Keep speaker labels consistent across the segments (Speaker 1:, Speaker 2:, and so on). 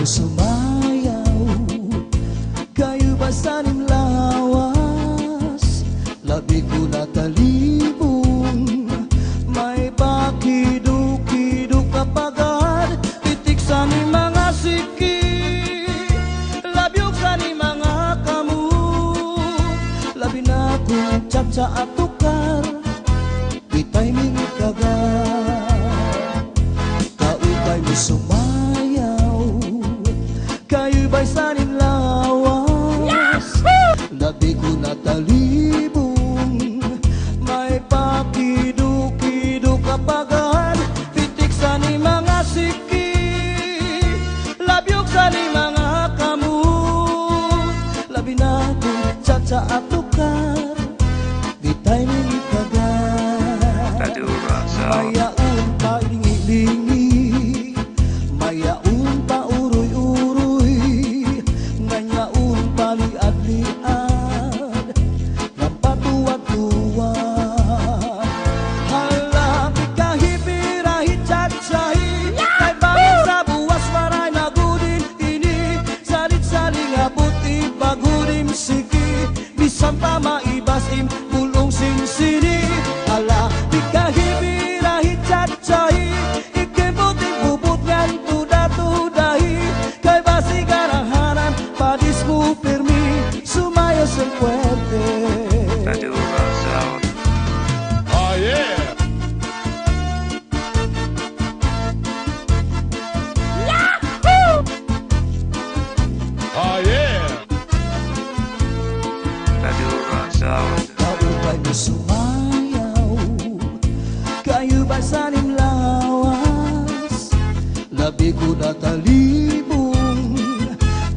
Speaker 1: mo sumayaw, kayo ba sanim lawas? Labi ko natalibong, may pakido-kido kapagad, titik sa ni mga siki, labyog sa ni mga kamu, labi na kong tsa at tukar, di timing kagat. Kaupay mo sumayaw, kayo ba'y sanim lawas? Labi ko natalibong, may pakido-kido kapagad, pitik sa ni mga siki, labyog sa ni mga kamu, labi na kong tsa at tukar, di timing kagat. Mayaon pa lingi-lingi, mayaon pa uroy-uroy, ngayaon pa liad-liad, ng patuwa-tuwa. Halapi kahipirahit chat-sahi, kay bangin sa buwas maray nagudin ini, salit-saling abot ibagudim siki, bisan pa maibasim pulong sinsini. Halapi kahipirahit chat-sahi, ikibuting bubut ngan tuda-tudahi, kay basi garahanan padis mo permi, sumaya sa puwerte.
Speaker 2: Oh yeah!
Speaker 3: Yahoo!
Speaker 2: Oh yeah!
Speaker 1: Kaupay mo sumayaw, kayo ba sanim lawas? Labi ko natalibong,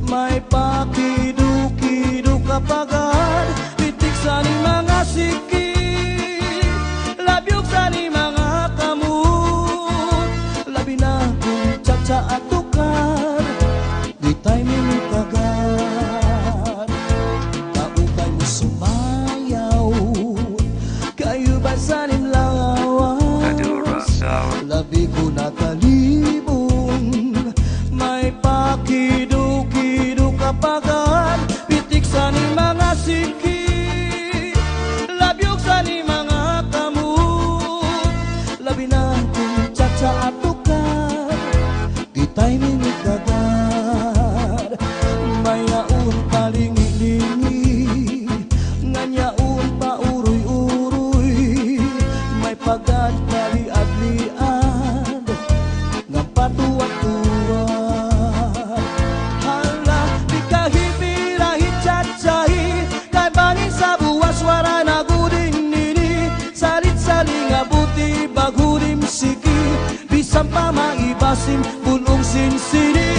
Speaker 1: may pakido-kido kapagad, pitik sa ni mga siki, labyog sa ni mga kamut, labi na kong tsa at tukar, di timing kagat. Kaupay mo sumayaw, kayo ba sanim lawas? Labi ko natalibong, may pakido-kido kapagad, pitik sa ni mga siki, labyog sa ni mga kamut, labi na kong tsa at tukar, di timing kagat. Mayaon pa lingi-lingi, nganyaon pa uroy-uroy, may pagad kaliad-liad, ng patuwa-tuwa. Hala, di kahipirahit chat-sahi, kay bangin sa buwas waray nagudin nini, salit-saling abuti bagudim siki, bisan pa maibasim pulong sinsini.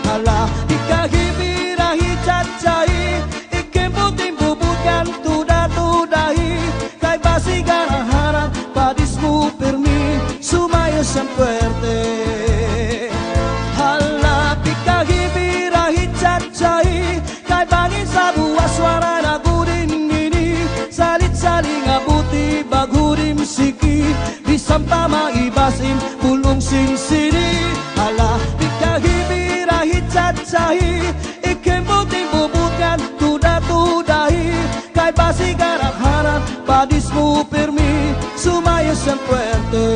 Speaker 1: Hala, di kahipirahit chat-sahi, ikibuting bubut kan tuda-tudahi, kay basi garahanan padis mo permi, sumaya sa puwerte. Hala, di kahipirahit chat-sahi, kay bangin sa buwas waray nagudin nini, salit-saling abuti bagudim siki, bisan pa maibasim pulong sinsini. Hala, di kahipirahit chat-sahi, ikibuting bubut kan tuda-tudahi, kay basi garahanan padis mo permi, sumaya sa puwerte.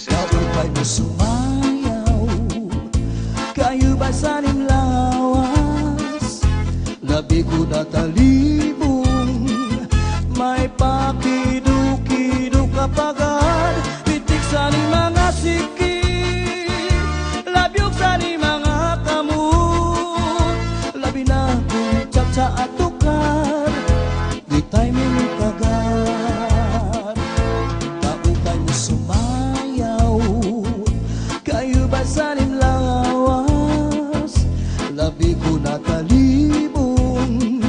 Speaker 1: Kaupay mo sumayaw, kayo ba sanim lawas? Labi ko natalibong, may pakido-kido kapagad, pitik sa ni mga siki, labyog sa ni mga kamut, labi na kong tsa at tukar, di timing kagat. Kaupay mo sumayaw, kayo ba sanim lawas? Labi ko natalibong,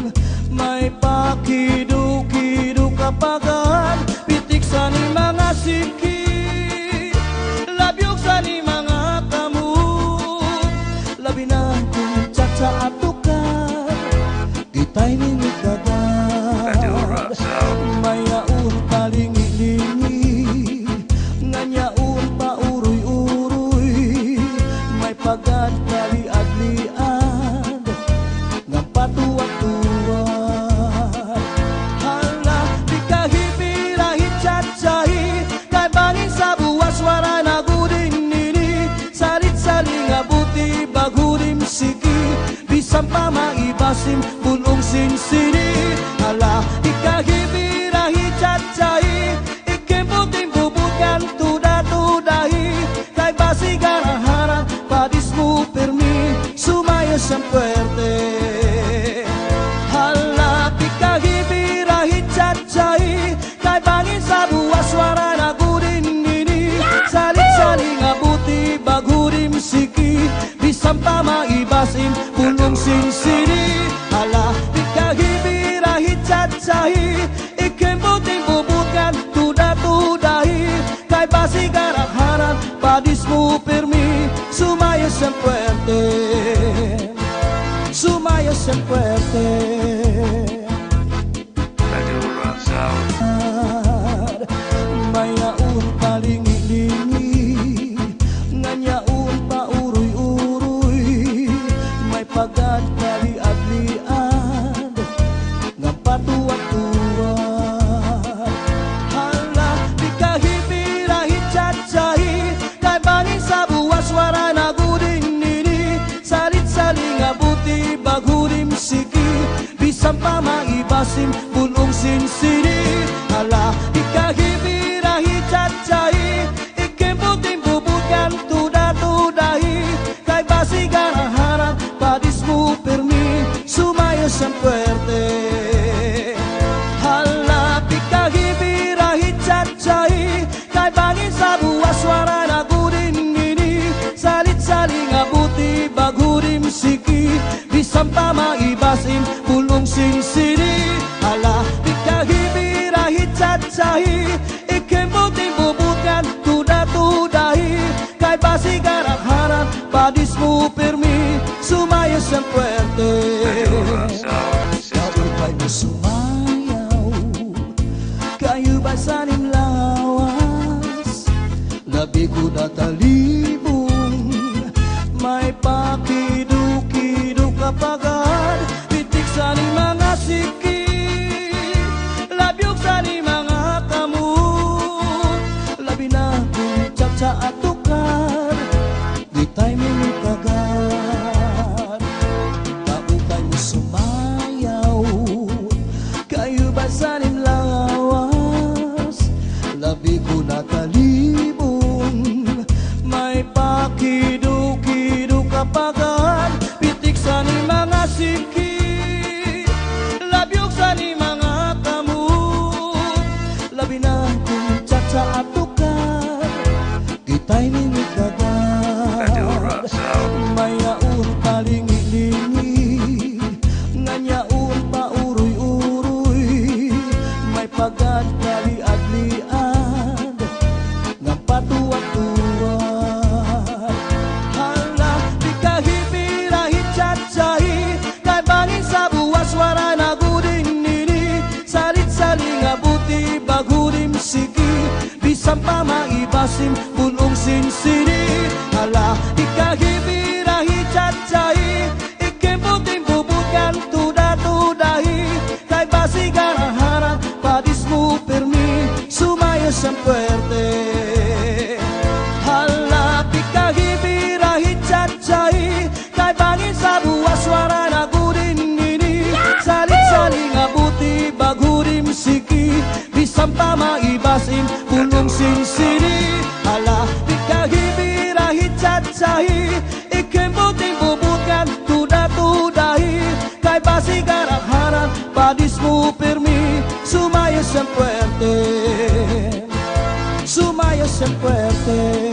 Speaker 1: may pakido-kido kapagad, pitik sa ni mga siki, labyog sa ni mga kamut, labi na kong tsa at tukar, di timing kagat. maibasim bulong sinsini. Ala ikahibirahi cacai ikemputing bubutkan tudahi kay basi garaharan padismu permi sumaya sempuerte. Ala ikahibirahi cacai kay bangin sa buwas suara nagurin ini saling ngabuti bagurim siki bisampa maibasim bulong sinsini. Ala ikahibirahi cacai ikemputing bubutkan tudahi kay basi garaharan padismu permi sumaya sempuerte sumaya sempuerte. Mayaun paling ilingi nganyaun pa uruy-uruy may pagad kali adlian ngapatuat-tuat. Hala ikahibirahi cacai kay bangin sa buwas suara naguding nini salit-saling ngabuti bagurim siki bisampa maibasim bulong sinsini. Hala ikahibirahi cacai ikemputing bubutkan tudahi kay basi garaharan padismu permi sumaya sempuerte. Hala ikahibirahi cacai kay bangin sa buwas suara nagurin ini salit-saling ngabuti bagurim siki bisampa maibasim bulong sinsini. Ala ikahibirahi cacai ikemputing bubutkan tudahi kay basi garaharan padismu permi sumaya sempuerte. Kaupay mo sumayaw kayo basanin lawas labi ko natalibong may pakidu-kidu kapagan pitik sa ni mga siki labyog sa ni mga kamu labi na kung tsak at tukar di tayo minikagan. Kaupay mo sumayaw kayo basanin lawas labi ko natalibong may pakidu-kidu kapagan pitik sa ni mga siki labyog sa ni mga kamu labi na kung tsak at tukar di tayo minikagan. Mayaun paling ilingi nganyaun pa uruy-uruy may pagad kali adlian ngapatuat-tuat. Hala ikahibirahi cacai kay bangin sa buwas suara naguding nini salit-saling ngabuti bagurim siki bisampa maibasim bulong sinsini. Hala ikahibirahi cacai ikemputing bubutkan tudahi kay basi garaharan padismu permi sumaya sempuerte. Hala ikahibirahi cacai kay bangin sa buwas suara naguding nini salit-saling ngabuti bagurim siki bisampa maibasim bulong sinsini. Hala ikahibirahi cacai ikemputing bubutkan tudahi kay basi garaharan padismu permi sumaya sempuerte sumaya sempuerte.